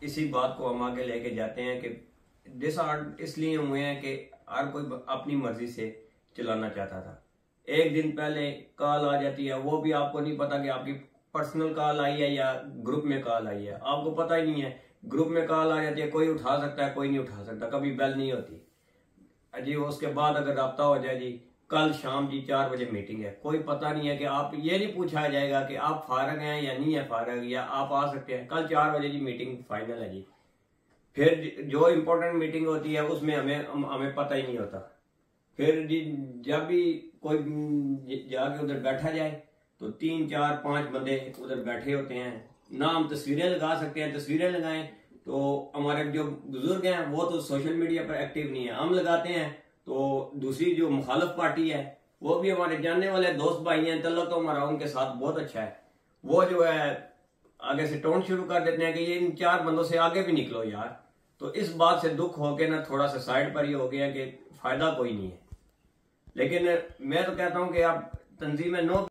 इसी बात को हम आगे लेके जाते हैं कि डिसऑर्डर इसलिए हुए हैं कि हर कोई अपनी मर्जी से चलाना चाहता था। एक दिन पहले कॉल आ जाती है, वो भी आपको नहीं पता कि आपकी पर्सनल कॉल आई है या ग्रुप में कॉल आई है, आपको पता ही नहीं है। ग्रुप में कॉल आ जाती है, कोई उठा सकता है, कोई नहीं उठा सकता, कभी बेल नहीं होती जी। उसके बाद अगर रब्ता हो जाए जी, कल शाम जी 4 बजे मीटिंग है, कोई पता नहीं है कि आप ये नहीं पूछा जाएगा कि आप फारग हैं या नहीं है फारग, या आप आ सकते हैं। कल 4 बजे जी मीटिंग फाइनल है जी। फिर जो इम्पोर्टेंट मीटिंग होती है उसमें हमें पता ही नहीं होता। फिर जी जब भी कोई जाके उधर बैठा जाए तो 3 4 5 बंदे उधर बैठे होते हैं। ना हम तस्वीरें लगा सकते हैं, तस्वीरें लगाएं तो हमारे जो बुजुर्ग हैं वो तो सोशल मीडिया पर एक्टिव नहीं है, हम लगाते हैं तो दूसरी जो मुखालिफ पार्टी है वो भी हमारे जानने वाले दोस्त भाई हैं, तल्लुक तो हमारा उनके साथ बहुत अच्छा है, वो जो है आगे से टोन शुरू कर देते हैं कि ये इन 4 बंदों से आगे भी निकलो यार। तो इस बात से दुख होके ना थोड़ा सा साइड पर ही हो गया कि फायदा कोई नहीं है। लेकिन मैं तो कहता हूं कि आप तंजीमें नो